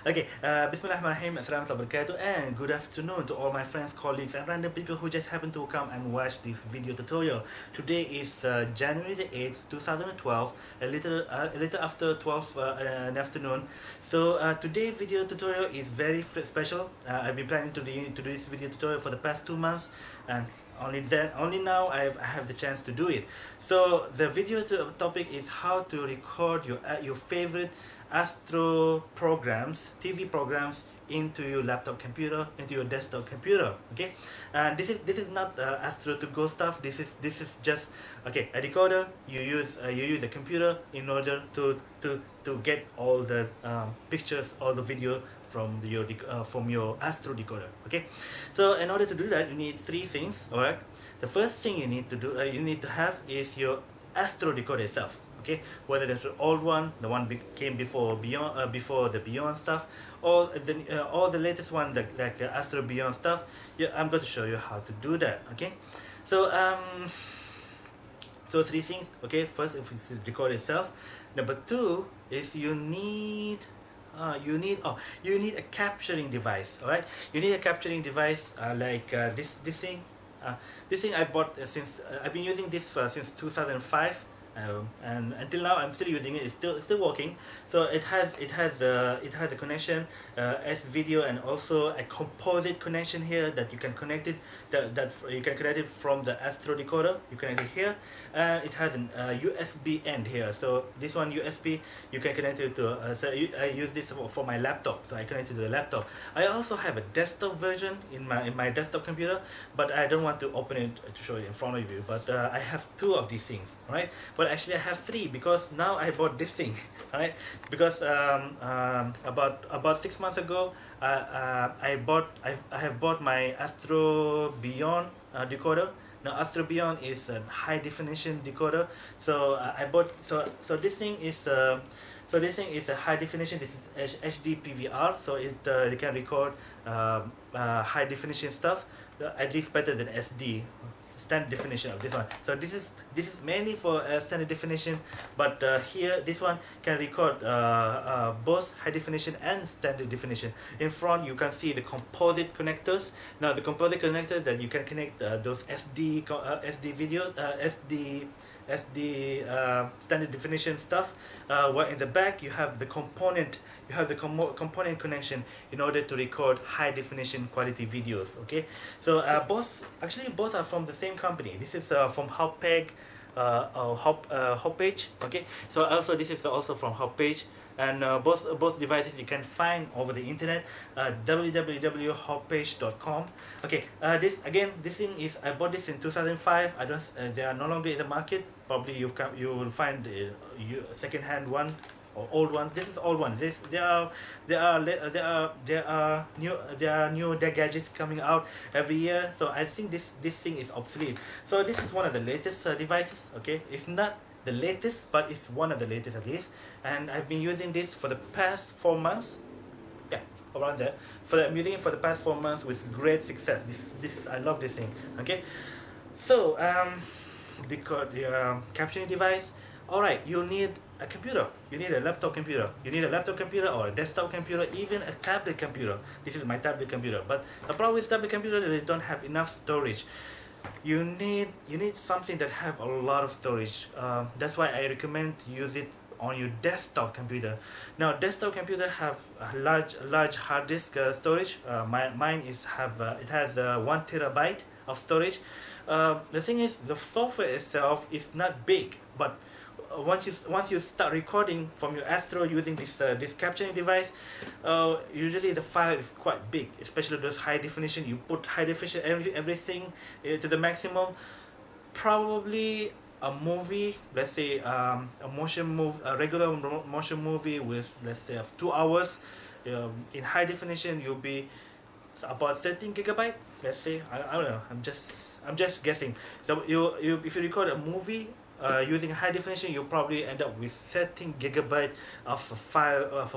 Okay, Bismillahirrahmanirrahim, Assalamu alaikum wabarakatuh, and good afternoon to all my friends, colleagues, and random people who just happen to come and watch this video tutorial. Today is January the 8th, 2012, a little after 12 in the afternoon. So today's video tutorial is very special. I've been planning to do this video tutorial for the past 2 months, and only now I have the chance to do it. So the video topic is how to record your favorite Astro programs, TV programs, into your laptop computer, into your desktop computer. Okay, and this is not Astro to go stuff. This is just okay, a decoder. You use a computer in order to get all the pictures, all the video from your Astro decoder. Okay, so in order to do that, you need three things. All right, the first thing you need to have is your Astro decoder itself. Okay, whether that's the old one, the one came before the Beyond stuff, or the latest one like Astro Beyond stuff. Yeah, I'm going to show you how to do that. Okay, so three things. Okay, first, if it's the recorder itself. Number two is you need a capturing device. All right, you need a capturing device like this thing. This thing I bought since I've been using this since 2005. And until now I'm still using it. It's still working. So it has a connection, S video, and also a composite connection here that you can connect it. That you can connect it from the Astro decoder. You connect it here. It has an USB end here. So this one USB you can connect it to. I use this for my laptop. So I connect it to the laptop. I also have a desktop version in my desktop computer, but I don't want to open it to show it in front of you. But I have two of these things, right? But actually I have three because now I bought this thing. All right, because about 6 months ago I have bought my Astro Beyond decoder. Now Astro Beyond is a high definition decoder. So I bought this thing is a high definition. This is HD PVR, so it can record high definition stuff, at least better than SD standard definition of this one. So this is mainly for standard definition, but here this one can record both high definition and standard definition. In front you can see the composite connectors. Now the composite connector that you can connect those SD video, SD standard definition stuff. While in the back you have the component connection in order to record high definition quality videos. Okay, so both are from the same company. This is from Hauppauge Hauppauge. Okay, so also this is also from Hauppauge, and both devices you can find over the internet, www.hauppauge.com. Okay, this thing is, I bought this in 2005. I don't they are no longer in the market. Probably you will find second-hand one or old ones. This is old ones. There are new gadgets coming out every year. So I think this thing is obsolete. So this is one of the latest devices. Okay, it's not the latest, but it's one of the latest at least. And I've been using this for the past 4 months. Yeah, around there. I'm using it for the past 4 months with great success. I love this thing. Okay, so the capturing device. All right, you need a computer. You need a laptop computer. You need a laptop computer or a desktop computer, even a tablet computer. This is my tablet computer. But the problem with tablet computer is they don't have enough storage. You need something that have a lot of storage. That's why I recommend to use it on your desktop computer. Now desktop computer have a large hard disk storage. Mine has 1 terabyte of storage. The thing is, the software itself is not big, but once you start recording from your Astro using this capturing device, usually the file is quite big, especially those high definition. You put high definition everything to the maximum. Probably a movie, let's say a regular motion movie with, let's say, 2 hours in high definition, you'll be about 13 gigabyte. Let's say, I don't know. I'm just guessing. So if you record a movie using high definition, you'll probably end up with 13 gigabyte of a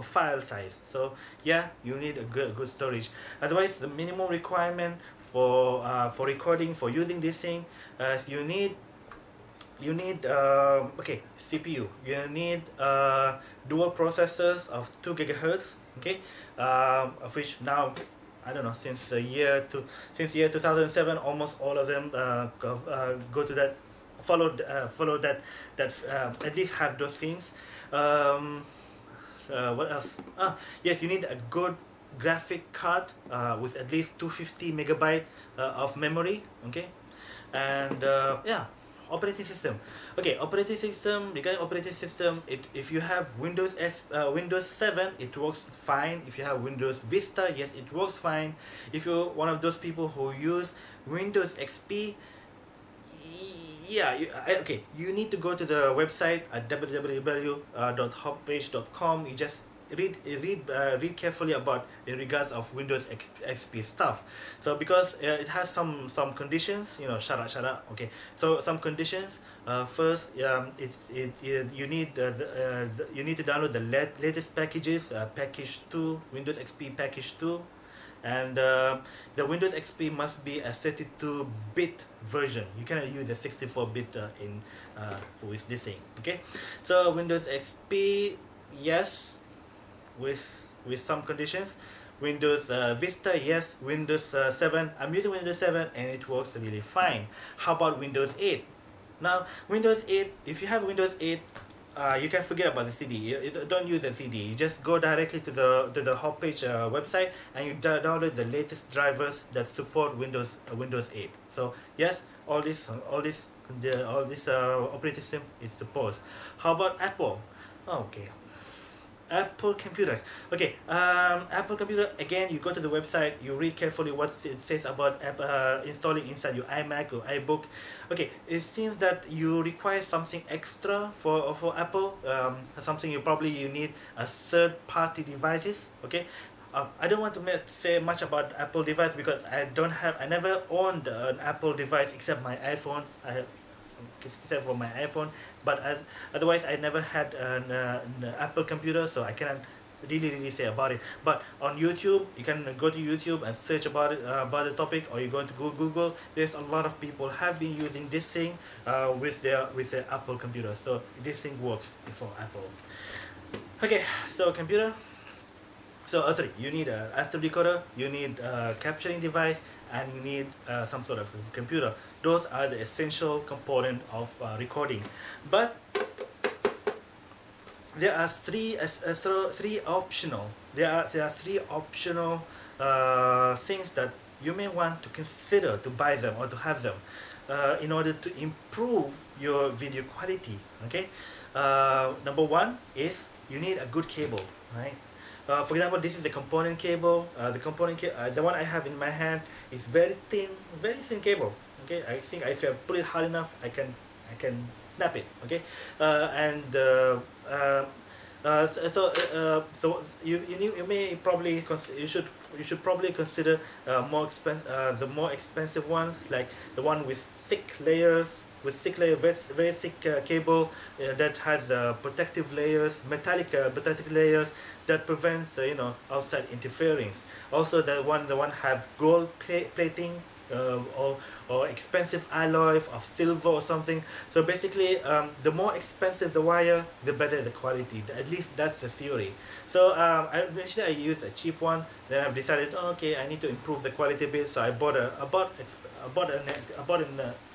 file size. So yeah, you need a good storage. Otherwise, the minimum requirement for recording, for using this thing, you need CPU. You need dual processors of 2 gigahertz okay, of which now I don't know, since year 2007, almost all of them go to that, follow that at least have those things. What else? Yes, you need a good graphic card with at least 250 megabyte of memory, okay, and yeah. Operating system. Okay, operating system. Regarding operating system, if you have Windows 7, it works fine. If you have Windows Vista, yes, it works fine. If you're one of those people who use Windows XP, yeah, okay, you need to go to the website at www.hauppauge.com. You just read carefully about in regards of Windows XP stuff. So because it has some conditions, you know, shut up. Okay, so some conditions. First, you need you need to download the latest packages, package 2, Windows XP package 2. And the Windows XP must be a 32-bit version. You cannot use the 64-bit for this thing. Okay, so Windows XP, yes, with some conditions. Windows Vista, yes. Windows 7, I'm using Windows 7 and it works really fine. How about Windows 8? Now Windows 8, if you have Windows 8, you can forget about the CD. You don't use the CD. You just go directly to the Hauppauge website and you download the latest drivers that support Windows 8. So yes, all this operating system is supposed. How about Apple? Okay, Apple computers. Okay, Apple computer, again, you go to the website, you read carefully what it says about installing inside your iMac or iBook. Okay, it seems that you require something extra for Apple, something you need a third-party devices. Okay, I don't want to say much about Apple device because I never owned an Apple device except my iPhone. Except for my iPhone, but otherwise I never had an Apple computer, so I cannot really say about it. But on YouTube, you can go to YouTube and search about it, about the topic, or you go to Google. There's a lot of people have been using this thing with their Apple computer, so this thing works for Apple. Okay, so computer. So sorry, you need a Astro decoder, you need a capturing device, and you need some sort of computer. Those are the essential component of recording. But there are three optional. There are three optional things that you may want to consider to buy them or to have them in order to improve your video quality. Okay, number one is you need a good cable, right? For example, this is the component cable. The one I have in my hand is very thin cable. Okay, I think if I put it hard enough, I can snap it. Okay, so you may probably you should probably consider the more expensive ones, like the one with thick layers. Very thick cable that has protective layers, metallic protective layers that prevents outside interference. Also, the one have gold plating or expensive alloys of silver or something. So basically, the more expensive the wire, the better the quality. At least that's the theory. So eventually I used a cheap one. Then I've decided, okay, I need to improve the quality a bit. So I bought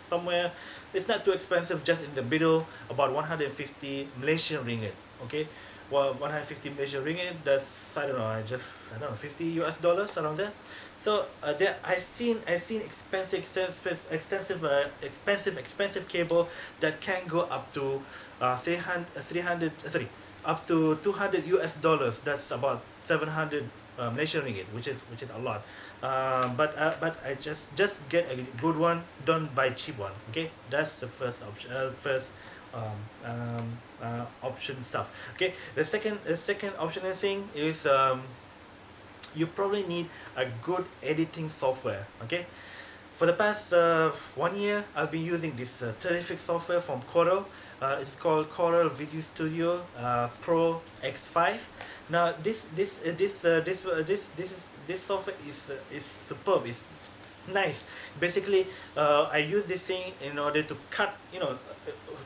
somewhere. It's not too expensive, just in the middle, about 150 Malaysian ringgit. Okay, well, 150 Malaysian ringgit, that's I don't know, $50 around there. So there I've seen expensive cable that can go up to up to $200. That's about 700 Malaysian ringgit, which is a lot. But I just get a good one. Don't buy cheap one. Okay, that's the first option. Option stuff. Okay, the second optional thing is you probably need a good editing software. Okay, for the past 1 year, I've been using this terrific software from Corel. It's called Corel Video Studio Pro X5. Now this software is superb. It's nice. Basically, I use this thing in order to cut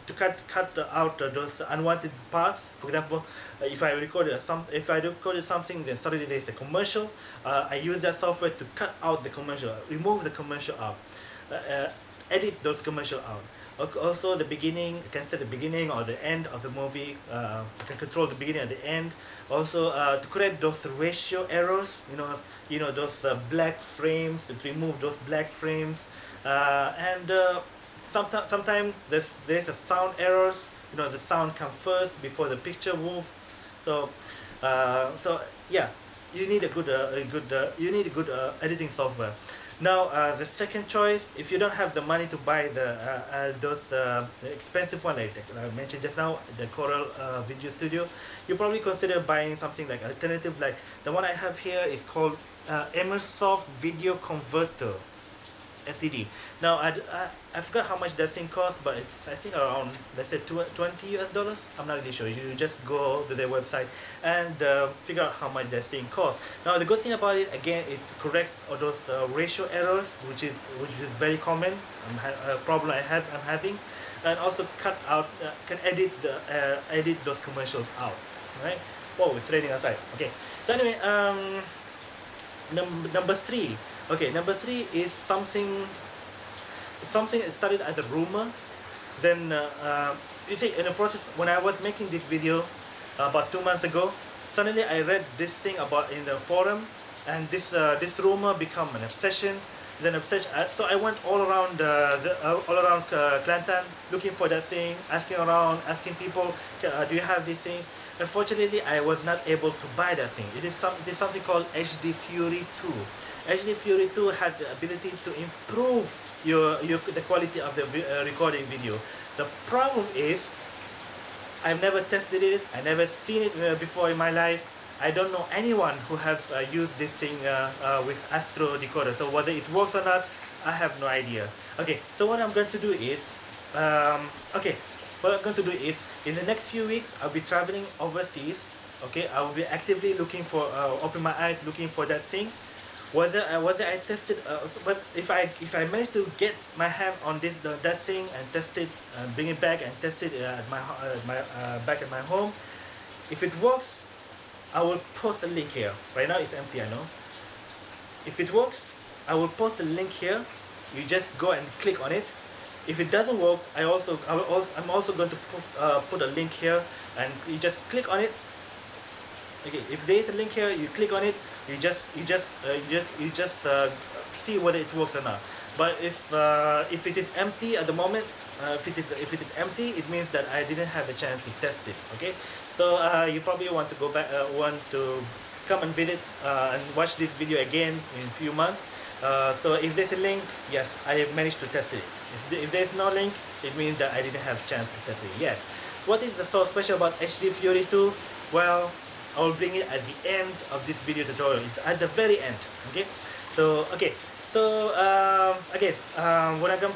to cut out those unwanted parts. For example, if I recorded something, then suddenly there's a commercial. I use that software to cut out the commercial, remove the commercial out, edit those commercial out. Also, the beginning, I can set the beginning or the end of the movie. I can control the beginning and the end. Also, to correct those ratio errors, those black frames, to remove those black frames, and sometimes there's a sound errors. The sound comes first before the picture move. So yeah, you need a good editing software. Now, the second choice, if you don't have the money to buy those the expensive one like I mentioned just now, the Coral Video Studio, you probably consider buying something like alternative, like the one I have here is called Immersoft Video Converter SDD. Now, I forgot how much that thing costs, but it's, I think, around, let's say, $20 US. I'm not really sure. You just go to their website and figure out how much that thing costs. Now, the good thing about it, again, it corrects all those ratio errors, which is very common. A problem I'm having, and also cut out, can edit those commercials out. Right? Whoa, it's raining outside. Okay. So anyway, number three. Okay, number three is something that started as a rumor. Then you see, in the process, when I was making this video about 2 months ago, suddenly I read this thing in the forum, and this rumor become an obsession. Then obsession. So I went all around Kelantan looking for that thing, asking around, asking people, do you have this thing? Unfortunately, I was not able to buy that thing. It is something called HD Fury 2. HD Fury 2 has the ability to improve the quality of the recording video. The problem is, I've never tested it. I never seen it before in my life. I don't know anyone who have used this thing with Astro decoder. So whether it works or not, I have no idea. Okay, so what I'm going to do is, in the next few weeks, I'll be traveling overseas. Okay, I will be actively looking for, open my eyes, looking for that thing. Whether I tested, but if I manage to get my hand on that thing and test it, bring it back and test it at back at my home, if it works, I will post a link here. Right now it's empty, I know. If it works, I will post a link here. You just go and click on it. If it doesn't work, I'm also going to put a link here, and you just click on it. Okay, if there is a link here, you click on it. You just see whether it works or not. But if it is empty at the moment, if it is empty, it means that I didn't have the chance to test it. Okay, so you probably want to go back, want to come and visit and watch this video again in a few months. So if there's a link, yes, I have managed to test it. If there's no link, it means that I didn't have a chance to test it yet. What is so special about HD Fury 2? Well, I will bring it at the end of this video tutorial. It's at the very end. Okay, so when I come,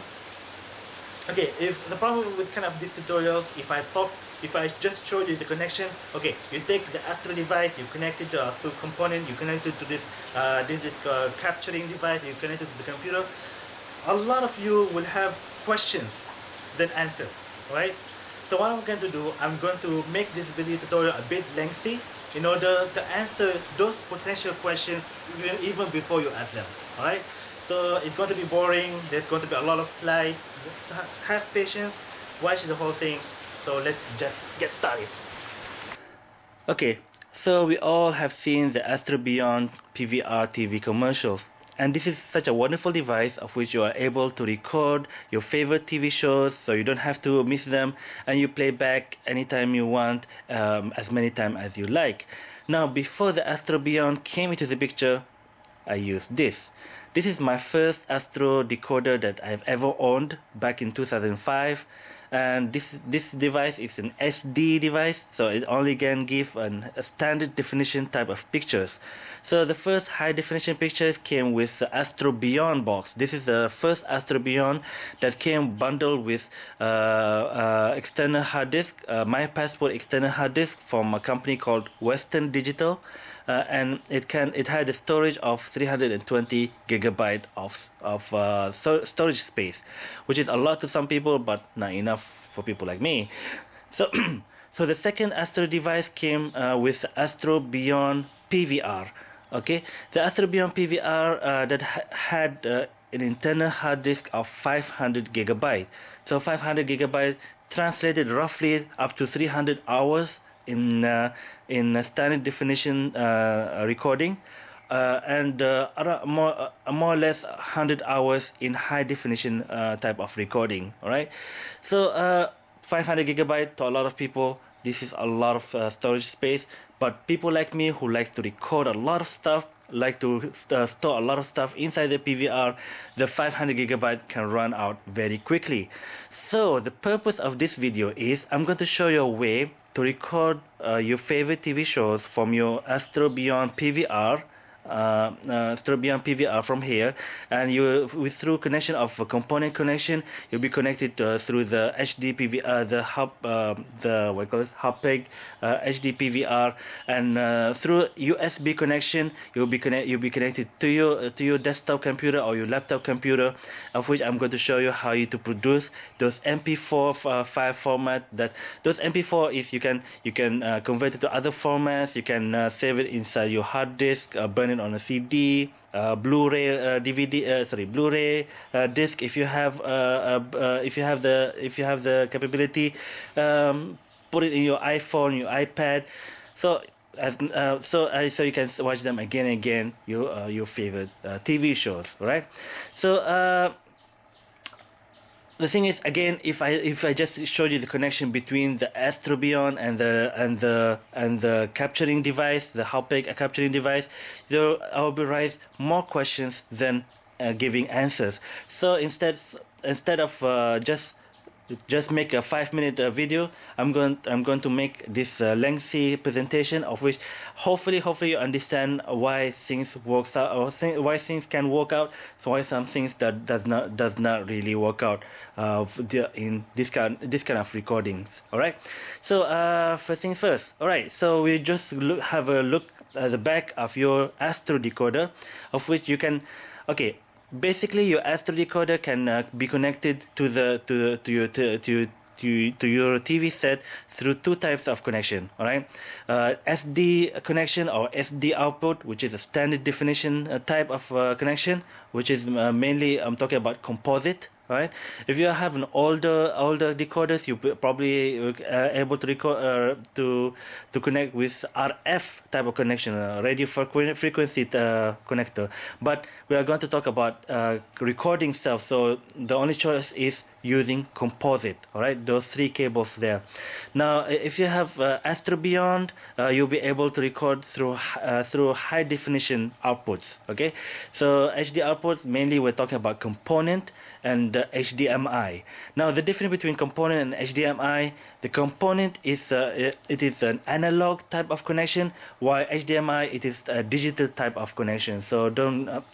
if the problem with kind of these tutorials, if I just showed you the connection, okay, you take the Astro device, you connect it to a sub component, you connect it to this capturing device, you connect it to the computer. A lot of you will have questions than answers, right? So what I'm going to do, I'm going to make this video tutorial a bit lengthy in order to answer those potential questions even before you ask them. Alright? So it's going to be boring, there's going to be a lot of slides. So have patience, watch the whole thing. So let's just get started. Okay, so we all have seen the Astro Beyond PVR TV commercials. And this is such a wonderful device of which you are able to record your favorite TV shows so you don't have to miss them, and you play back anytime you want, as many times as you like. Now, before the Astro Beyond came into the picture, I used this. This is my first Astro decoder that I've ever owned back in 2005. And this device is an SD device, so it only can give a standard definition type of pictures. So the first high definition pictures came with the Astro Beyond box. This is the first Astro Beyond that came bundled with external hard disk, My Passport external hard disk from a company called Western Digital. And it had a storage of 320 gigabyte of storage space, which is a lot to some people, but not enough enough for people like me. So so the second Astro device came with Astro Beyond PVR. Okay, the Astro Beyond PVR that had an internal hard disk of 500 gigabyte. So 500 gigabyte translated roughly up to 300 hours in standard definition recording, and more or less 100 hours in high definition type of recording. All right, so 500 gigabyte to a lot of people, this is a lot of storage space. But people like me who likes to record a lot of stuff, like to store a lot of stuff inside the PVR, the 500 gigabyte can run out very quickly. So the purpose of this video is I'm going to show you a way to record your favorite TV shows from your Astro Beyond PVR. Astro Beyond PVR from here, and you through connection of a component connection, you'll be connected through the HD PVR, the Hauppauge HD PVR, and through USB connection, you'll be connected to your desktop computer or your laptop computer, of which I'm going to show you how to produce those MP4 file format. That those MP4 is you can convert it to other formats. You can save it inside your hard disk, burn it on a CD, Blu-ray, DVD, Blu-ray disc if you have the capability. Put it in your iPhone, your iPad, so you can watch them again and again. Your favorite TV shows, right? So the thing is, again, if I just showed you the connection between the Astro Beyond and the capturing device, the Hauppauge capturing device, there will be raise more questions than giving answers. So instead of just make a 5-minute video, I'm going to make this lengthy presentation, of which hopefully you understand why things works out, or why things can work out, so why some things that does not really work out in this kind of recordings. All right, so first things first. All right, so we just have a look at the back of your Astro decoder, of which you can, okay. Basically, your Astro decoder can be connected to your TV set through two types of connection. All right, SD connection or SD output, which is a standard definition type of connection, which is mainly I'm talking about composite. Right? If you have an older decoders, you probably able to record to connect with RF type of connection, radio frequency connector. But we are going to talk about recording stuff. So the only choice is using composite. All right, those three cables there. Now, if you have Astro Beyond, you'll be able to record through high definition outputs. Okay, so HD outputs mainly we're talking about component and HDMI. Now, the difference between component and HDMI, the component is it is an analog type of connection, while HDMI it is a digital type of connection. So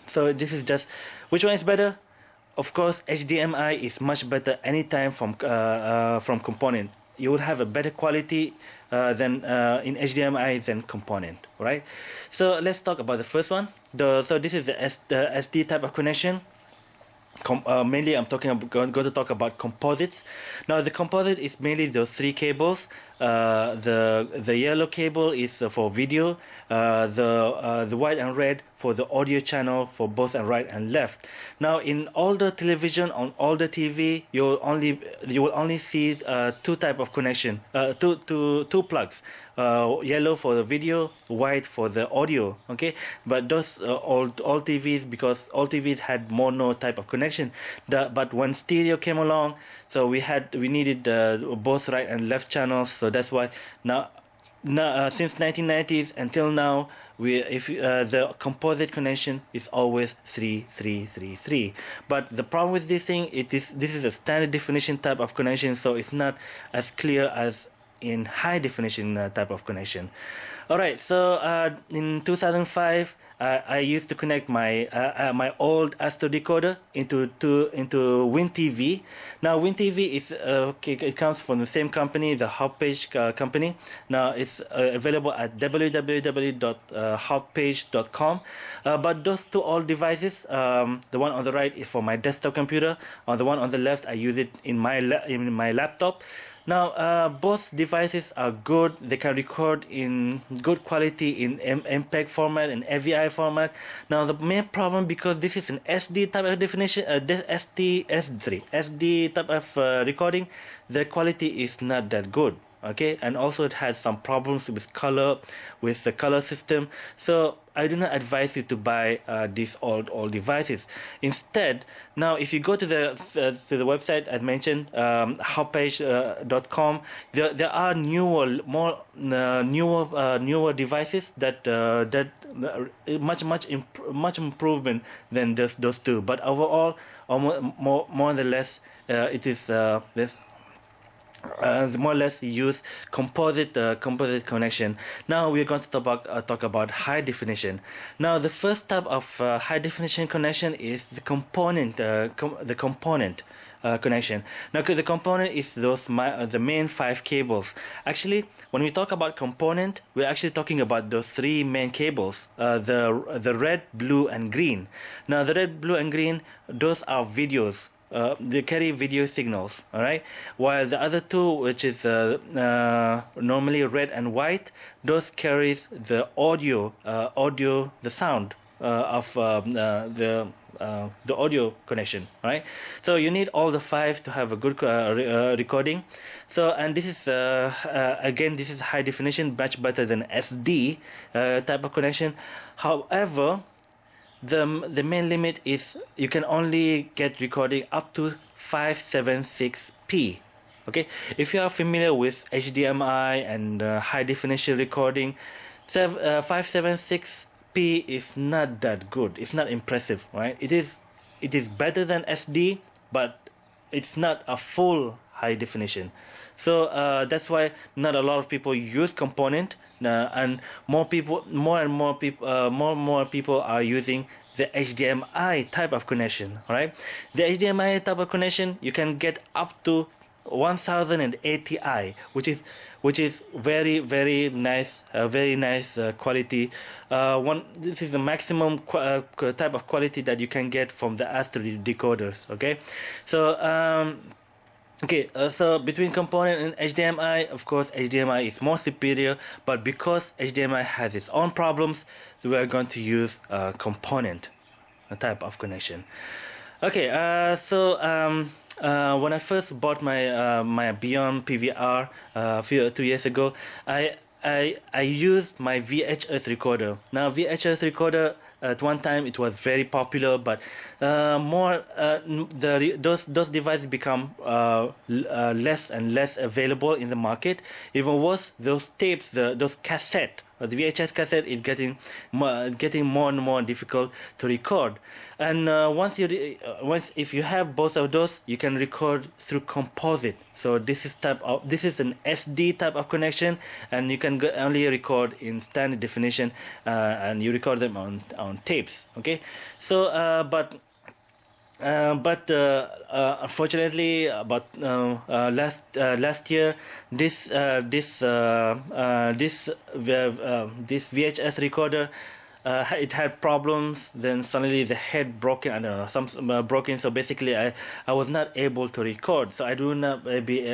so this is just which one is better? Of course, HDMI is much better anytime from component. You will have a better quality than in HDMI than component, right? So let's talk about the first one. So this is the SD type of connection. Mainly, I'm going to talk about composites. Now, the composite is mainly those three cables. The yellow cable is for video. The white and red for the audio channel for both and right and left. Now, in older television, on older TV, you will only see two type of connection, two plugs. Yellow for the video, white for the audio. Okay, but those old TVs, because old TVs had mono type of connection. But when stereo came along, so we needed both right and left channels. So that's why now since 1990s until now, the composite connection is always 3. But the problem with this thing, this is a standard definition type of connection, so it's not as clear as in high definition type of connection. All right, so in 2005, I used to connect my my old Astro decoder into WinTV. Now WinTV is it comes from the same company, the Hauppauge company. Now it's available at www.hauppauge.com. But those two old devices, the one on the right is for my desktop computer. On the one on the left, I use it in my laptop. Now, both devices are good. They can record in good quality in MPEG format and AVI format. Now, the main problem, because this is an SD type of definition, SD type of recording, the quality is not that good. Okay, and also it has some problems with the color system. So I do not advise you to buy these old devices. Instead, now if you go to the website I mentioned, hauppauge.com, there are newer devices that much improvement than those two. But overall, more or less, it is this. More or less use composite connection. Now we're going to talk about high definition. Now the first type of high definition connection is the component connection. Now the component is the main 5 cables. Actually, when we talk about component, we're actually talking about those 3 main cables, the red, blue and green. Now the red, blue and green, those are videos. They carry video signals, all right, while the other two, which is normally red and white, those carries the audio, the sound of the audio connection, right? So you need all the 5 to have a good recording. So, and this is again, this is high definition, much better than SD type of connection. However, the main limit is you can only get recording up to 576p. Okay, if you are familiar with HDMI and high definition recording, 576p is not that good. It's not impressive, right? It is better than SD, but it's not a full high definition. So that's why not a lot of people use component, and more and more people are using the HDMI type of connection. Right? The HDMI type of connection, you can get up to 1080i, which is very nice, quality. This is the maximum type of quality that you can get from the Astro decoders. Okay, so so between component and HDMI, of course, HDMI is more superior, but because HDMI has its own problems, we are going to use component type of connection. Okay, so when I first bought my Beyond PVR 2 years ago, I used my VHS recorder. Now VHS recorder, at one time it was very popular, but those devices become less and less available in the market. Even worse, those tapes, those cassette, the VHS cassette is getting more and more difficult to record. And once if you have both of those, you can record through composite. So this is an SD type of connection, and you can only record in standard definition, and you record them on tapes. Okay, so unfortunately, last year, this VHS recorder, it had problems. Then suddenly the head broken. I don't know, some broken. So basically, I was not able to record. So I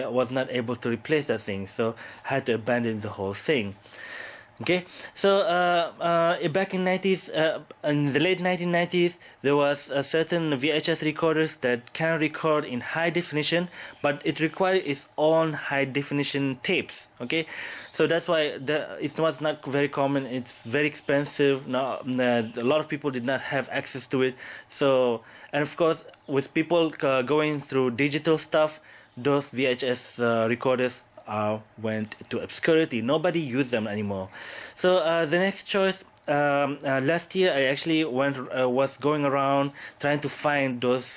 was not able to replace that thing. So I had to abandon the whole thing. Okay, so back in in the late 1990s, there was a certain VHS recorders that can record in high definition, but it required its own high definition tapes. Okay, so that's why it was not very common. It's very expensive. Now a lot of people did not have access to it. So, and of course, with people going through digital stuff, those VHS recorders went to obscurity. Nobody used them anymore. So the next choice, last year I actually was going around trying to find those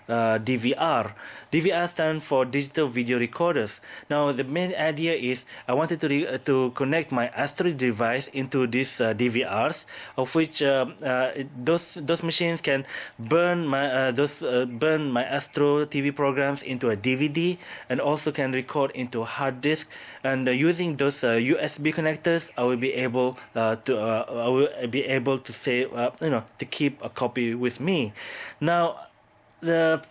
DVR. DVR stands for digital video recorders. Now the main idea is I wanted to connect my Astro device into these DVRs, of which those machines can burn my Astro TV programs into a DVD, and also can record into a hard disk. And using those USB connectors, I will be able to save to keep a copy with me. Now but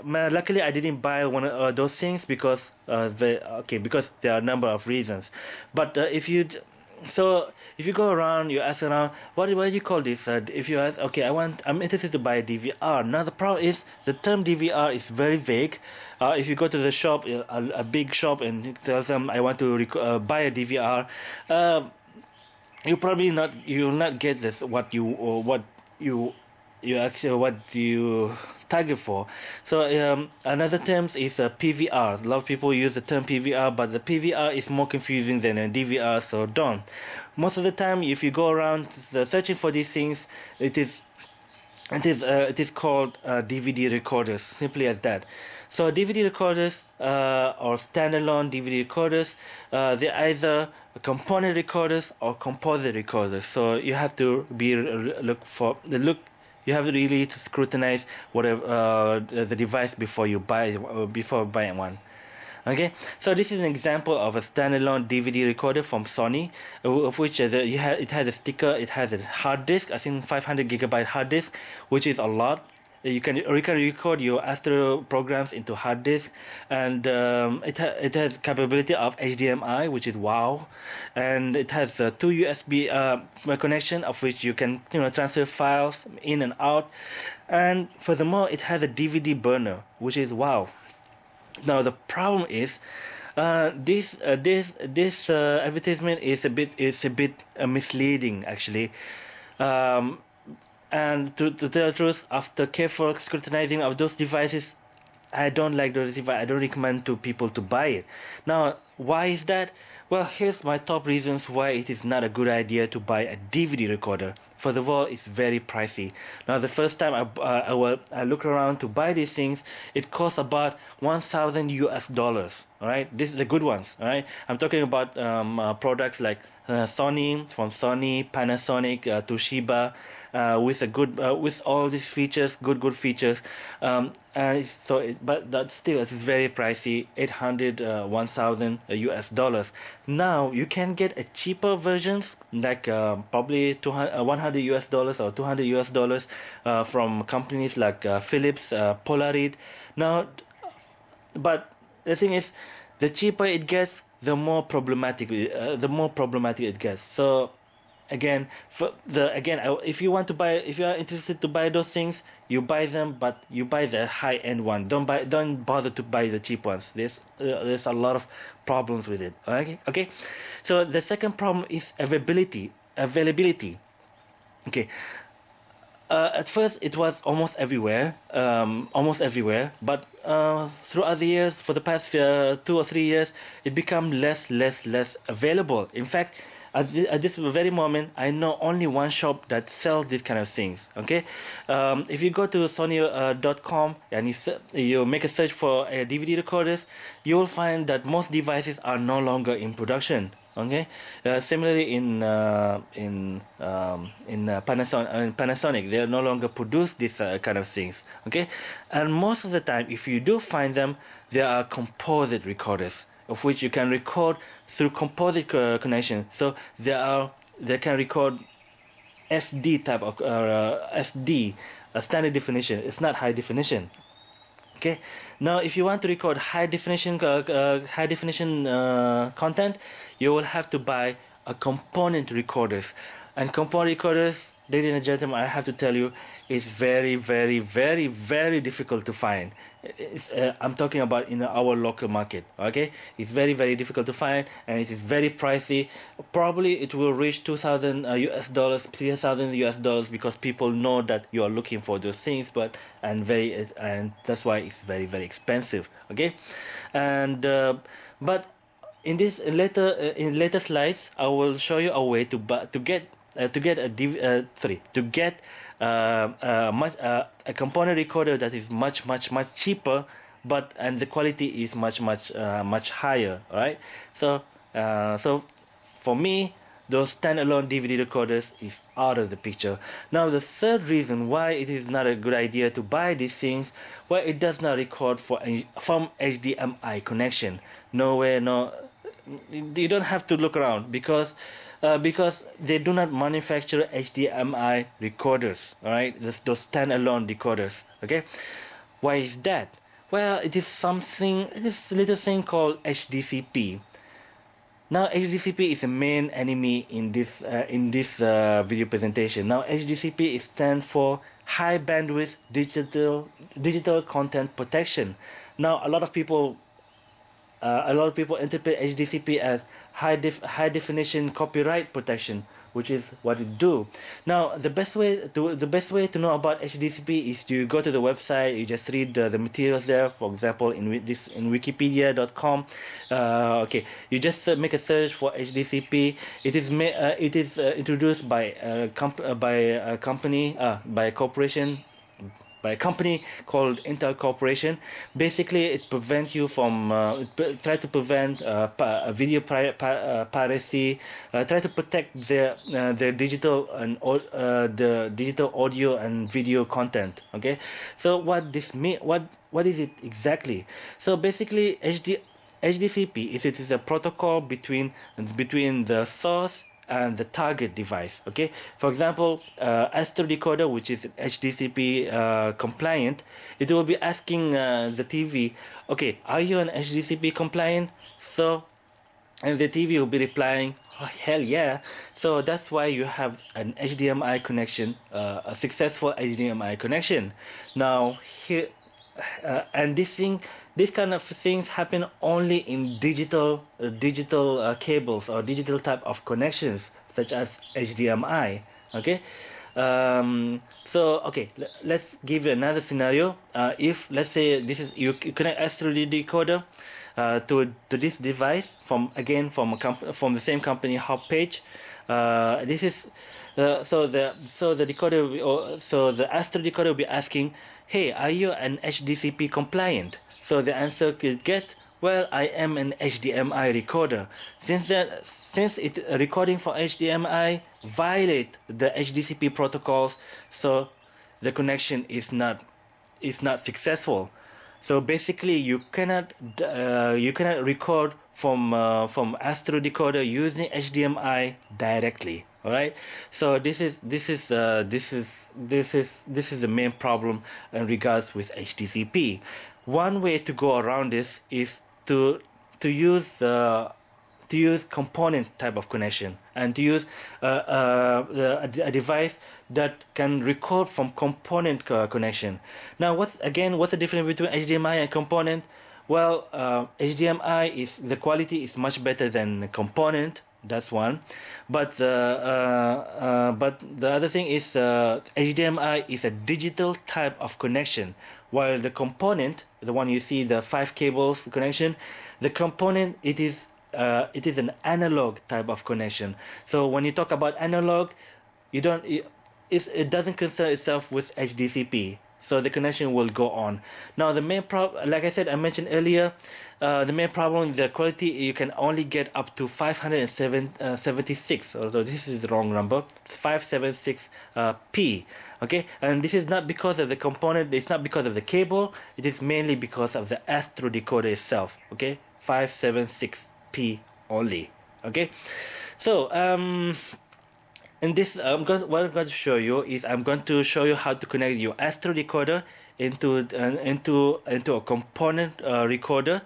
luckily I didn't buy one of those things because because there are a number of reasons. But if you go around, you ask around, what do you call this? If you ask, okay, I'm interested to buy a DVR. Now the problem is the term DVR is very vague. If you go to the shop, a big shop, and tell them I want to buy a DVR, you will not get this what you target for. So another term is PVR. A lot of people use the term PVR, but the PVR is more confusing than a DVR, so don't. Most of the time, if you go around searching for these things, it is called DVD recorders, simply as that. So DVD recorders or standalone DVD recorders, they're either component recorders or composite recorders. So you have to you have really to scrutinize whatever the device before buying one. Okay, so this is an example of a standalone DVD recorder from Sony, of which it has a sticker. It has a hard disk, I think 500 gigabyte hard disk, which is a lot. You can record your Astro programs into hard disk, and it has capability of HDMI, which is wow, and it has two USB connection, of which you can transfer files in and out, and furthermore it has a DVD burner, which is wow. Now the problem is this advertisement is a bit misleading, actually. And to tell the truth, after careful scrutinizing of those devices, I don't like those devices. I don't recommend to people to buy it. Now, why is that? Well, here's my top reasons why it is not a good idea to buy a DVD recorder. First of all, it's very pricey. Now, the first time I looked around to buy these things, it costs about $1,000. All right, this is the good ones. All right, I'm talking about products like Sony, Panasonic, Toshiba, with all these features, good features. But that still is very pricey, $1,000. Now you can get a cheaper versions, like probably $100 or $200 from companies like Philips, Polaroid. Now, but the thing is, the cheaper it gets, the more problematic it gets. So again, if you are interested to buy those things, you buy them, but you buy the high-end one. Don't bother to buy the cheap ones. There's a lot of problems with it. Okay. So the second problem is availability. Okay. At first, it was almost everywhere, but throughout the years, for the past 2 or 3 years, it became less available. In fact, at this very moment, I know only one shop that sells these kind of things. Okay, if you go to Sony.com and you make a search for DVD recorders, you will find that most devices are no longer in production. Okay, similarly in Panasonic, they no longer produce this kind of things. Okay, and most of the time, if you do find them, they are composite recorders, of which you can record through composite connection. So they can record SD type of SD, standard definition. It's not high definition. Okay. Now, if you want to record high definition content, you will have to buy a component recorders. And component recorders, ladies and gentlemen, I have to tell you, is very, very, very, very difficult to find. I'm talking about in our local market. Okay, it's very, very difficult to find, and it is very pricey. Probably it will reach $2,000 $3,000 because people know that you are looking for those things, and that's why it's very, very expensive. Okay, and but in later slides, I will show you a way to get a component recorder that is much cheaper, and the quality is much higher. All right. So for me, those standalone DVD recorders is out of the picture. Now the third reason why it is not a good idea to buy these things, well, it does not record from HDMI connection. Nowhere, no, you don't have to look around, because they do not manufacture HDMI recorders. All right, those standalone decoders. Okay, why is that? Well, it is a little thing called HDCP. Now, HDCP is the main enemy in this video presentation. Now, HDCP stands for High Bandwidth Digital Content Protection. Now, a lot of people interpret HDCP as high definition copyright protection, which is what it do. Now, the best way to know about HDCP is to go to the website. You just read the materials there. For example, in Wikipedia.com. Okay, you just make a search for HDCP. It is introduced by a company called Intel Corporation. Basically, it prevents you from try to prevent video piracy, try to protect their digital and the digital audio and video content. Okay, so what this mean? What is it exactly? So basically, HDCP is a protocol between the source and the target device. Okay, for example, Astro decoder, which is HDCP compliant, it will be asking the TV, okay, are you an HDCP compliant? And the TV will be replying, oh, hell yeah. So that's why you have an HDMI connection, a successful HDMI connection. Now here, and this kind of things happen only in digital cables or digital type of connections, such as HDMI. Okay, so okay, let's give you another scenario. If let's say this is you connect Astro decoder to this device from the same company, Hauppauge. This is so the Astro decoder will be asking, hey, are you an HDCP compliant? So the answer could get, well, I am an HDMI recorder. Since it recording for HDMI violate the HDCP protocols, so the connection is not successful. So basically, you cannot record from Astro decoder using HDMI directly. All right. So this is the main problem in regards with HDCP. One way to go around this is to use component type of connection, and to use a device that can record from component connection. Now, what's the difference between HDMI and component? Well, HDMI the quality is much better than component. That's one, but the other thing is HDMI is a digital type of connection, while the component, the one you see, the 5 cables connection, the component, it is an analog type of connection. So when you talk about analog, it doesn't concern itself with HDCP. So the connection will go on. Now the main problem, like I said, I mentioned earlier, the main problem, the quality, you can only get up to 576. Although this is the wrong number. It's 576p. Okay, and this is not because of the component. It's not because of the cable. It is mainly because of the Astro decoder itself. Okay, 576p only. Okay, so in this, what I'm going to show you is I'm going to show you how to connect your Astro decoder into a component recorder,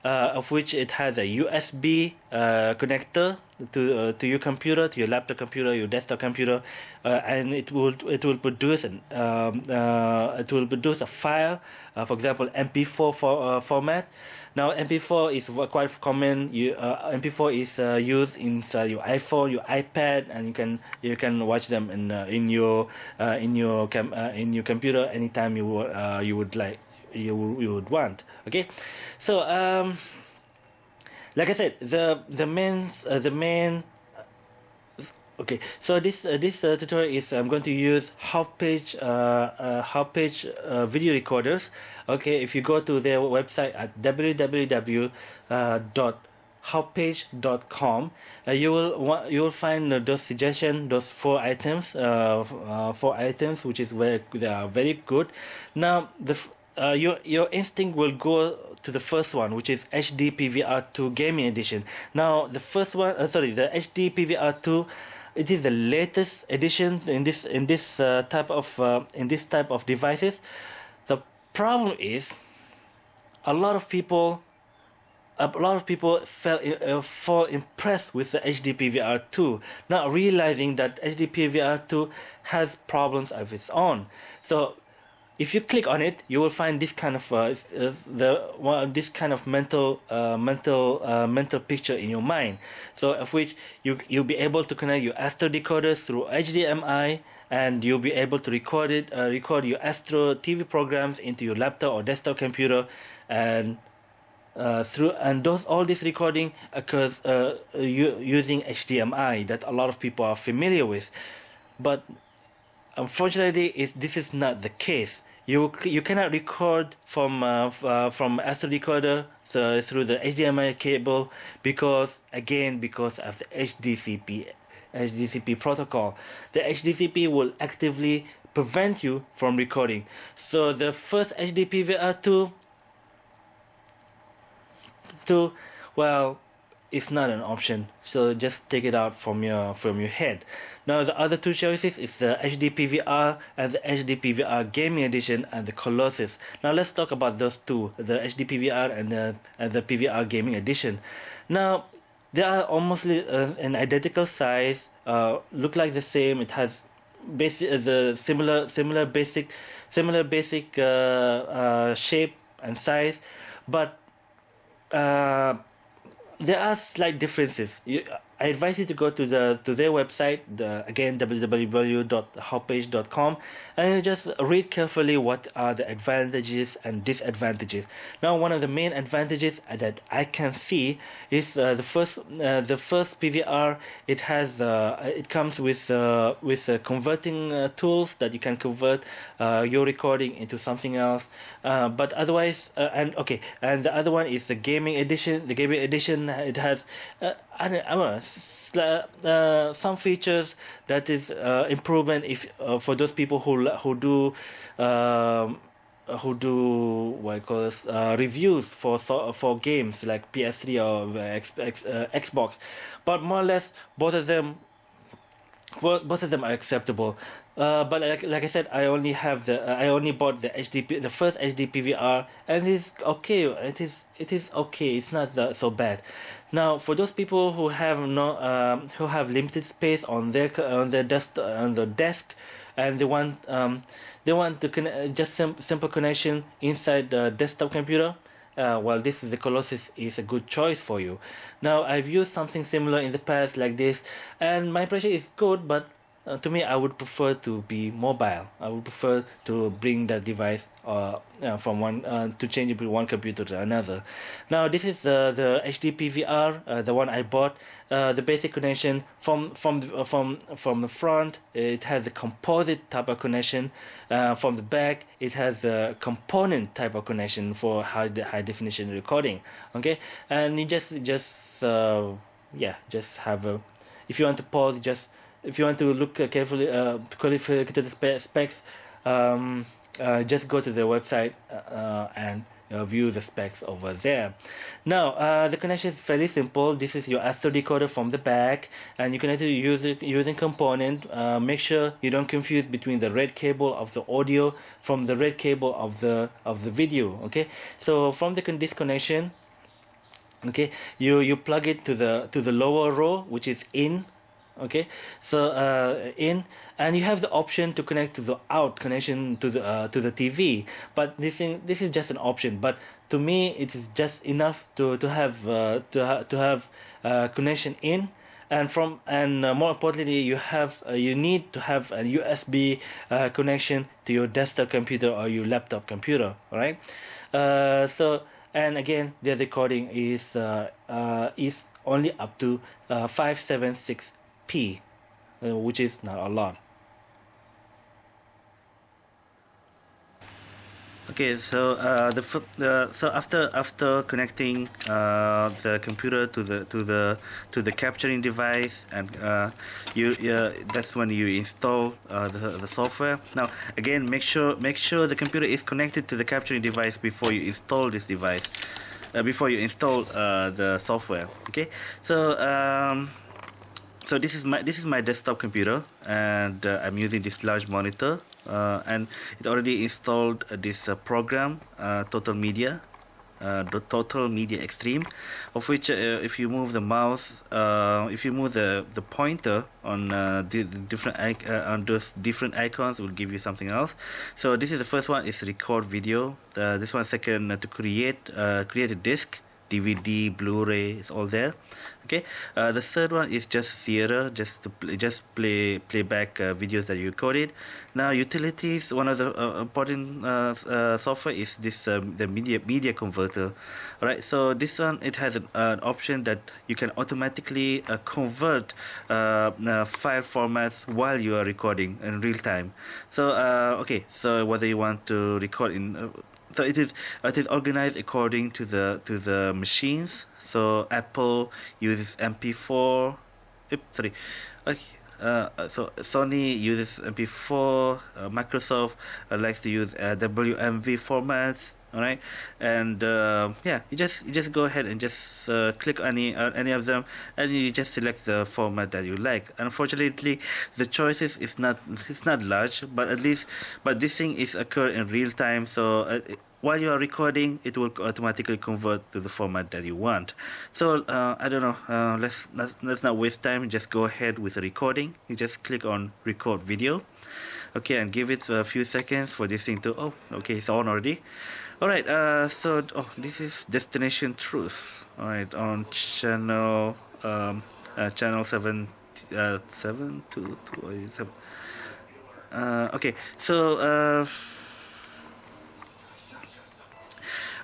of which it has a USB connector to your computer, to your laptop computer, your desktop computer, and it will produce a file, for example, MP4 format. Now MP4 is quite common. MP4 is used in your iPhone, your iPad, and you can watch them in your computer anytime you would like, you would want. Okay, so like I said, the main Okay, so this tutorial is I'm going to use Hauppauge video recorders. Okay, if you go to their website at www.hauppauge.com, you will find those suggestions, those four items, which is they are very good. Now your instinct will go to the first one, which is HD PVR2 Gaming Edition. Now the first one, the HD PVR2. It is the latest edition in this type of devices. The problem is a lot of people fall impressed with the HD PVR2, not realizing that HD PVR2 has problems of its own. So if you click on it, you will find this kind of mental picture in your mind. So of which you'll be able to connect your Astro decoders through HDMI, and you'll be able to record your Astro TV programs into your laptop or desktop computer, and all this recording occurs using HDMI that a lot of people are familiar with, but unfortunately this is not the case. You cannot record from Astro decoder through the HDMI cable because of the HDCP protocol. The HDCP will actively prevent you from recording. So the first HD PVR2, well, it's not an option. So just take it out from your head. Now the other two choices is the HD PVR and the HD PVR Gaming Edition and the Colossus. Now let's talk about those two, the HD PVR and the PVR Gaming Edition. Now they are almost an identical size, look like the same. It has similar basic shape and size, but there are slight differences. I advise you to go to their website, again www.hauppauge.com, and you just read carefully what are the advantages and disadvantages. Now, one of the main advantages that I can see is the first PVR. It comes with converting tools that you can convert your recording into something else. But otherwise, and the other one is the Gaming Edition. The Gaming Edition, it has some features that is improvement for those people who do reviews for games like PS3 or Xbox, but more or less both of them are acceptable. But like I said, I only bought the first HD PVR, and it's okay. It is okay. It's not so bad. Now, for those people who have limited space on their desk, and they want to connect just simple connection inside the desktop computer. The Colossus is a good choice for you. Now, I've used something similar in the past like this, and my impression is good, but to me, I would prefer to be mobile. I would prefer to bring that device from one to change it from one computer to another. Now, this is the HD PVR, the one I bought. The basic connection from the front, it has a composite type of connection. From the back, it has a component type of connection for high definition recording. Okay, and you just have a. If you want to pause, if you want to look carefully to the specs, just go to the website and view the specs over there. Now, the connection is fairly simple. This is your Astro decoder from the back, and you connect it using component. Make sure you don't confuse between the red cable of the audio from the red cable of the video. Okay, so from this connection, okay, you plug it to the lower row, which is in. Okay, so in, and you have the option to connect to the out connection to the TV, but this is just an option. But to me, it is just enough to have connection in, and more importantly, you need to have a USB connection to your desktop computer or your laptop computer. All right, so, and again, the recording is only up to 576p. which is not a lot. Okay, so so after connecting the computer to the capturing device, and that's when you install the software. Now again, make sure the computer is connected to the capturing device before you install this device, before you install the software. Okay, so so this is my desktop computer, and I'm using this large monitor, and it already installed this program, Total Media, the Total Media Extreme, of which if you move the mouse, if you move the pointer on the on those different icons, it will give you something else. So this is the first one, is record video. This one second, to create a disc, DVD, Blu-ray, it's all there. Okay, the third one is just theater, just to play back videos that you recorded. Now utilities, one of the important software is this the media converter. All right, so this one, it has an option that you can automatically convert file formats while you are recording in real time. So okay, so whether you want to record in so it is organized according to the machines. So Apple uses MP4. Sorry. Okay. So Sony uses MP4. Microsoft likes to use WMV formats. All right, and yeah, you just go ahead and just click any of them, and you just select the format that you like. Unfortunately, the choices is not large, but this thing is occur in real time. So while you are recording, it will automatically convert to the format that you want. So I don't know. Let's not waste time. Just go ahead with the recording. You just click on record video. Okay, and give it a few seconds for this thing to. Oh, okay, it's on already. All right. So this is Destination Truth. All right, on channel channel 722. Okay, so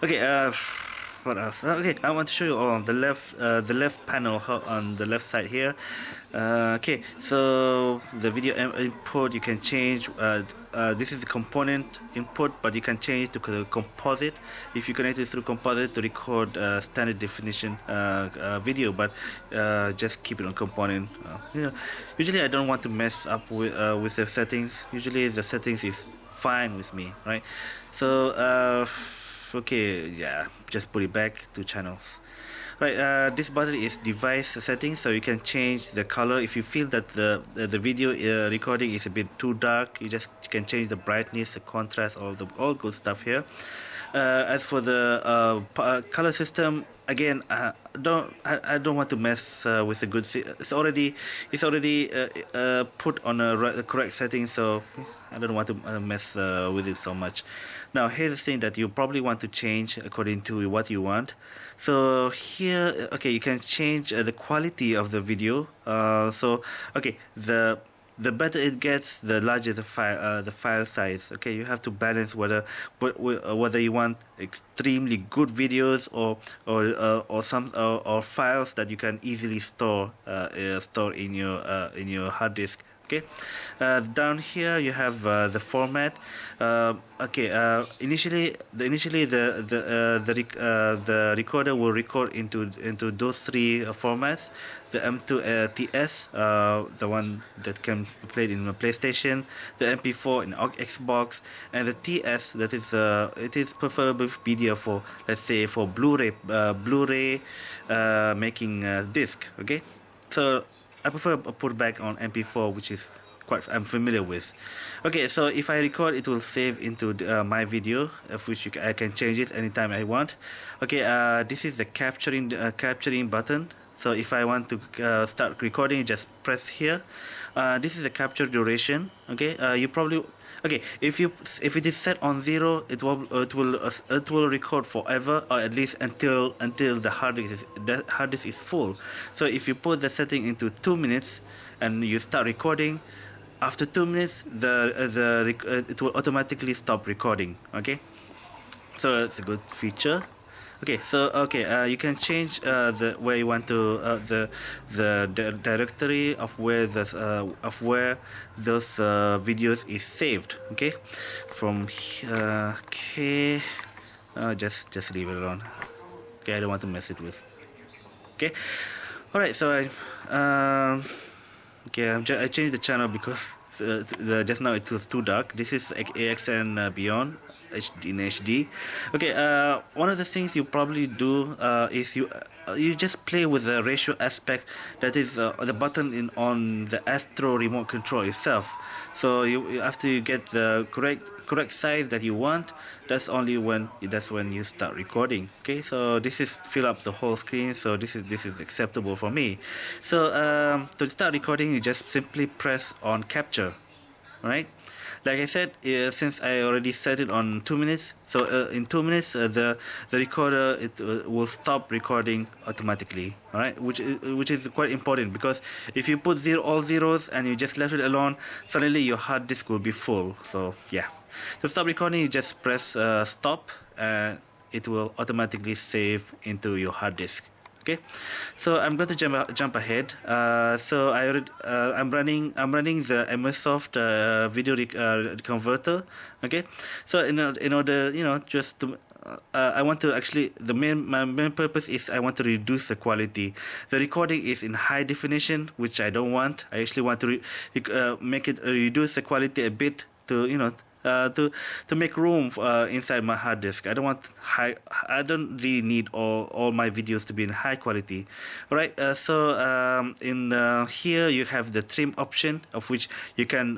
okay. What else? Okay, I want to show you on the left panel on the left side here. Okay, so the video input, you can change. This is the component input, but you can change to the composite. If you connect it through composite to record standard definition video, but just keep it on component. Usually I don't want to mess up with the settings. Usually the settings is fine with me, right? So okay, yeah, just put it back to channels. Right, this button is device settings, so you can change the color. If you feel that the video recording is a bit too dark, you can change the brightness, the contrast, all good stuff here. As for the color system, again, I don't want to mess with the good. It's already put on the correct setting, so I don't want to mess with it so much. Now here's the thing that you probably want to change according to what you want. So here, okay, you can change the quality of the video. So okay, the better it gets, the larger the file size. Okay, you have to balance whether you want extremely good videos or files that you can easily store in your hard disk. Okay, down here you have the format. Okay, initially the recorder will record into those three formats: the M2 TS, the one that can be played in a PlayStation, the MP4 in Xbox, and the TS that is it is preferable media for, let's say, for Blu-ray making disc. Okay, so I prefer put back on MP4, which is I'm familiar with. Okay, so if I record, it will save into my video, of which I can change it anytime I want. Okay, this is the capturing button. So if I want to start recording, just press here. This is the capture duration. Okay, you probably. Okay, if it is set on 0, it will record forever, or at least until the hard disk is full. So if you put the setting into 2 minutes and you start recording, after 2 minutes it will automatically stop recording. Okay, so it's a good feature. Okay, so you can change the where you want to directory of where those videos is saved. Okay, from okay, just leave it alone. Okay, I don't want to mess it with. Okay, all right. So I changed the channel because just now it was too dark. This is AXN Beyond in HD. Okay, one of the things you probably do is you just play with the ratio aspect that is the button on the Astro remote control itself. So after you get the correct size that you want, that's when you start recording. Okay, so this is fill up the whole screen, so this is acceptable for me. So to start recording, you just simply press on capture. Right, like I said, since I already set it on 2 minutes, so in 2 minutes the recorder will stop recording automatically. All right, which is quite important, because if you put all zeros and you just left it alone, suddenly your hard disk will be full. So yeah, to stop recording, you just press stop, and it will automatically save into your hard disk. Okay, so I'm going to jump ahead. So I'm running the MSsoft video converter. Okay, so in order, just to I want to actually my main purpose is I want to reduce the quality. The recording is in high definition, which I don't want. I actually want to make it reduce the quality a bit to to make room inside my hard disk. I don't really need all my videos to be in high quality. All right, so in here you have the trim option, of which you can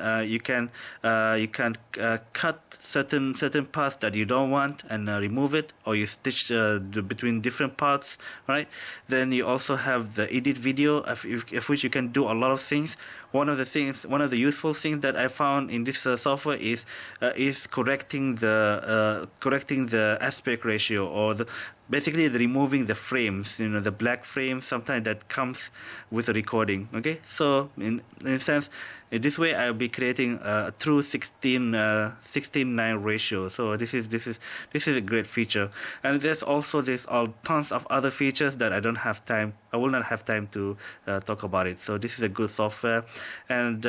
cut certain parts that you don't want and remove it, or you stitch between different parts. Right, then you also have the edit video, of which you can do a lot of things. One of the useful things that I found in this software is correcting the aspect ratio, or basically removing the frames, the black frames sometimes that comes with the recording. Okay, so in a sense, in this way I'll be creating a true 16:9 ratio. So this is a great feature, and there's tons of other features that I will not have time to talk about it. So this is a good software. And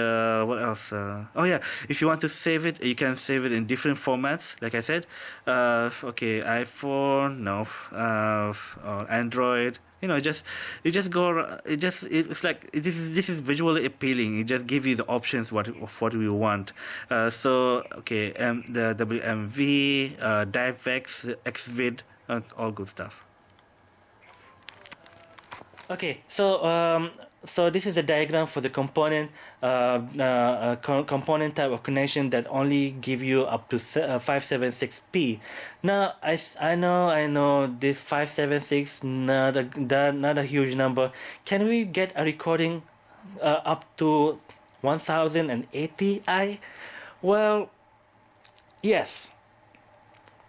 what else? Oh yeah, if you want to save it, you can save it in different formats, like I said. Okay, iPhone, no, or Android. It's like this is visually appealing. It just gives you the options what you want. So okay, the WMV, DiveX, Xvid, all good stuff. Okay, so this is a diagram for the component component type of connection that only give you up to 576p. Now I know this 576 not a huge number. Can we get a recording up to 1080i? Well, yes,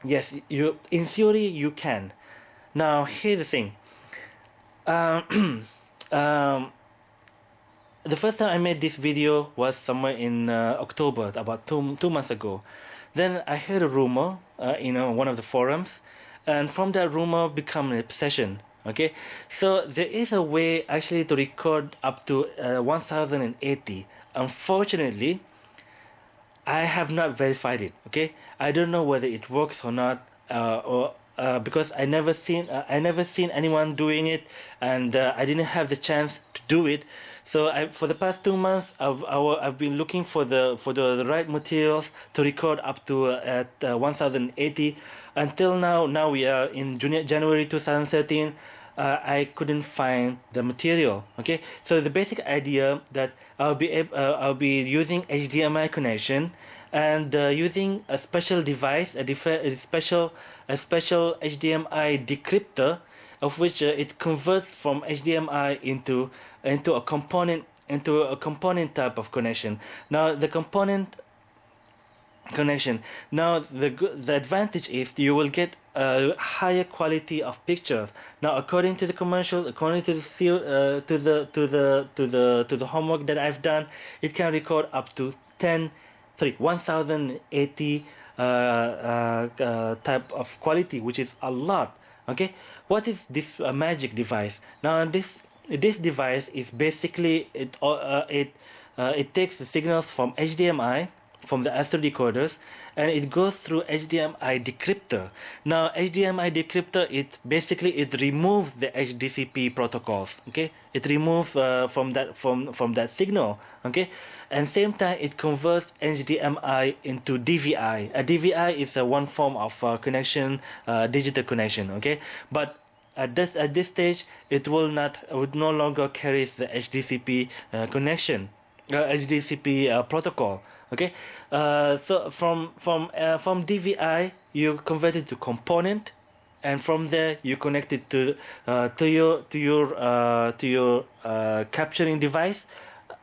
you in theory you can. Now here's the thing. The first time I made this video was somewhere in October, about two months ago. Then I heard a rumor in one of the forums, and from that rumor become an obsession. Okay, so there is a way actually to record up to 1080. Unfortunately, I have not verified it. Okay, I don't know whether it works or not, because I never seen anyone doing it, and I didn't have the chance to do it. So for the past 2 months, I've been looking for the right materials to record up to at 1080. Until now we are in January 2013. I couldn't find the material. Okay, so the basic idea that I'll be using HDMI connection, and using a special device, a special HDMI decryptor, of which it converts from HDMI into a component type of connection. Now the component connection. Now the advantage is you will get a higher quality of pictures. Now according to the commercial, according to the homework that I've done, it can record up to 1080 type of quality, which is a lot. Okay, what is this magic device? Now this device is basically it takes the signals from HDMI, from the Astro decoders, and it goes through HDMI decryptor. Now HDMI decryptor, it basically it removes the HDCP protocols. Okay, it removes from that signal. Okay, and same time it converts HDMI into DVI. A DVI is one form of connection, digital connection. Okay, but at this stage it would no longer carry the HDCP connection, HDCP protocol. Okay, so from DVI you convert it to component, and from there you connect it to your capturing device,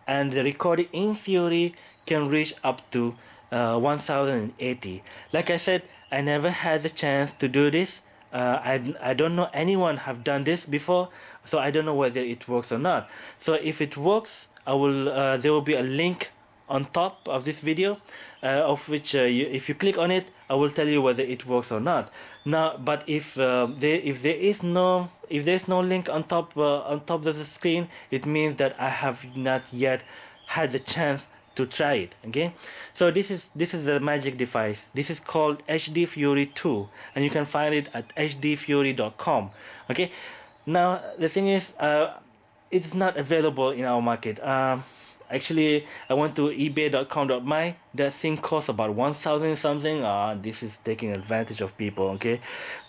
and the recording in theory can reach up to 1080. Like I said, I never had the chance to do this. I don't know anyone have done this before, so I don't know whether it works or not. So if it works, I will there will be a link on top of this video, of which if you click on it, I will tell you whether it works or not. Now, but if there's no link on top of the screen, it means that I have not yet had the chance to try it. Okay, so this is the magic device. This is called HD Fury 2, and you can find it at hdfury.com. Okay, now the thing is, it's not available in our market. Actually, I went to ebay.com.my. That thing costs about 1,000 something. This is taking advantage of people. Okay,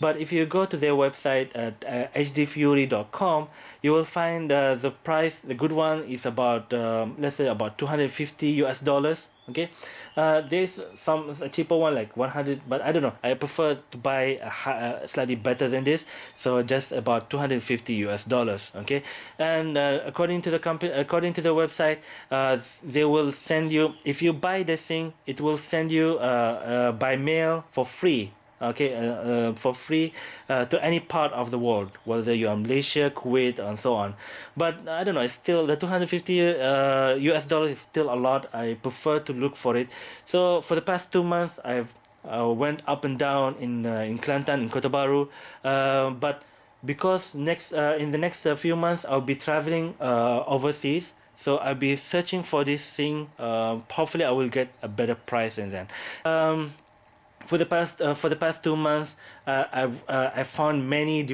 but if you go to their website at hdfury.com, you will find the price. The good one is about let's say about $250. Okay, there's a cheaper one like 100, but I don't know. I prefer to buy a slightly better than this, so just about $250. Okay, and according to the website, they will send you, if you buy this thing, it will send you by mail for free. Okay, for free to any part of the world, whether you're in Malaysia, Kuwait, and so on. But I don't know, it's still the $250 is still a lot. I prefer to look for it. So for the past 2 months, I've went up and down in Kelantan, in Kota Baru, but because in the next few months I'll be traveling overseas. So I'll be searching for this thing. Hopefully I will get a better price than that. For the past 2 months, I found many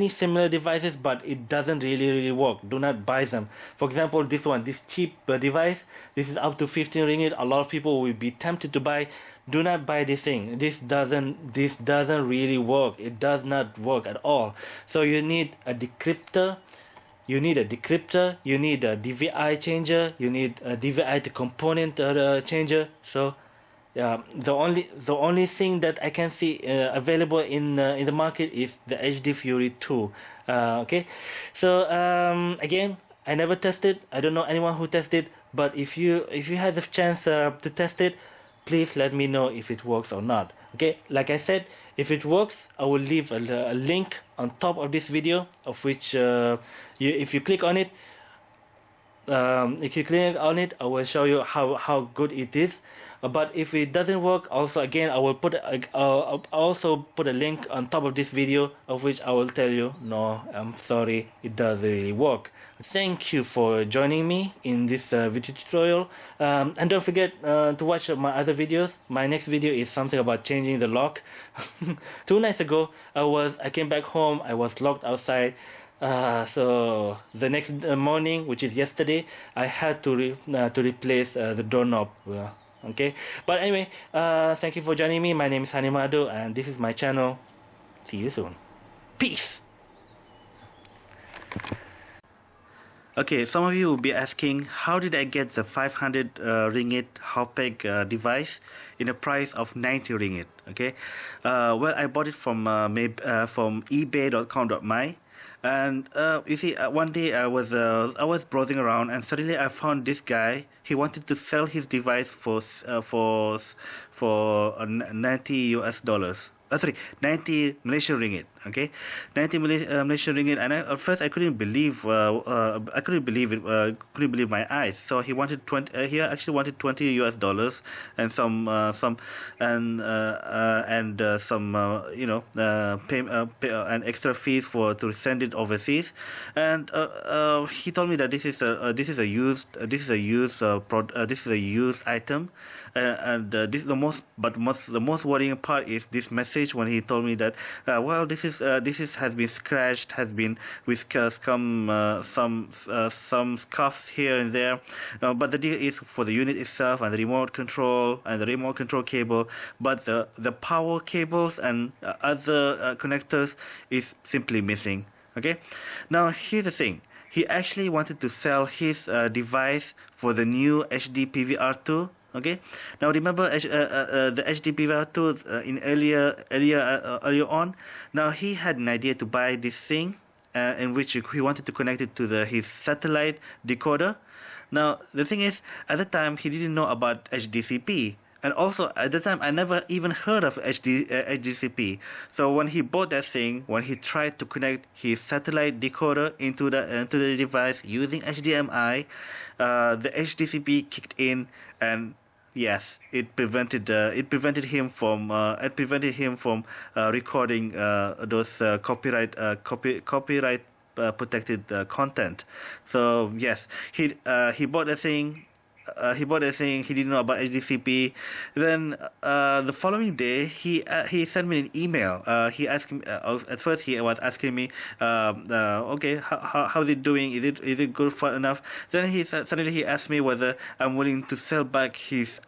similar devices, but it doesn't really work. Do not buy them. For example, this cheap device, this is up to 15 ringgit. A lot of people will be tempted to buy. Do not buy this thing. This doesn't really work. It does not work at all. So you need a decryptor. You need a DVI changer. You need a DVI to component changer. So the only thing that I can see available in the market is the HD Fury 2. Okay, so again, I never tested. I don't know anyone who tested. But if you had the chance to test it, please let me know if it works or not. Okay, like I said, if it works, I will leave a link on top of this video, of which if you click on it. If you click on it, I will show you how good it is. But if it doesn't work, also again I will also put a link on top of this video, of which I will tell you, no, I'm sorry, it doesn't really work. Thank you for joining me in this video tutorial, and don't forget to watch my other videos. My next video is something about changing the lock. 2 nights ago, I came back home, I was locked outside. So the next morning, which is yesterday, I had to replace the doorknob. Okay, but anyway, thank you for joining me. My name is Hanimado, and this is my channel. See you soon. Peace. Okay, some of you will be asking, how did I get the 500 ringgit Hauppauge device in a price of 90 ringgit? Okay, well, I bought it from ebay.com.my. And you see, one day I was browsing around, and suddenly I found this guy. He wanted to sell his device for $90. 90 Malaysian ringgit. Okay, 90 Malaysian ringgit, and at first I couldn't believe it. Couldn't believe my eyes. So he wanted 20. He actually wanted $20 and some and extra fees to send it overseas. And he told me that this is a used item. This is the most worrying part is this message when he told me that this has been scratched, has been with some scuffs here and there, but the deal is for the unit itself and the remote control cable, but the power cables and other connectors is simply missing. Okay, now here's the thing. He actually wanted to sell his device for the new HD PVR2. Okay, now remember the HD PVR2 in earlier on. Now he had an idea to buy this thing, in which he wanted to connect it to his satellite decoder. Now the thing is, at the time he didn't know about HDCP. And also, at the time, I never even heard of HDCP. So when he bought that thing, when he tried to connect his satellite decoder into the device using HDMI, the HDCP kicked in, and yes, it prevented him from recording those copyright protected content. So yes, he bought the thing. He didn't know about HDCP. Then the following day, he sent me an email. He asked me at first. He was asking me, okay, how's it doing? Is it good for enough? Then suddenly he asked me whether I'm willing to sell back his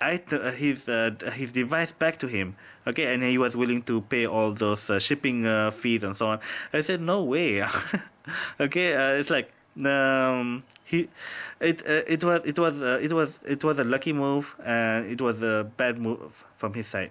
device back to him. Okay, and he was willing to pay all those shipping fees and so on. I said no way. Okay, it's like. It was a lucky move, and it was a bad move from his side.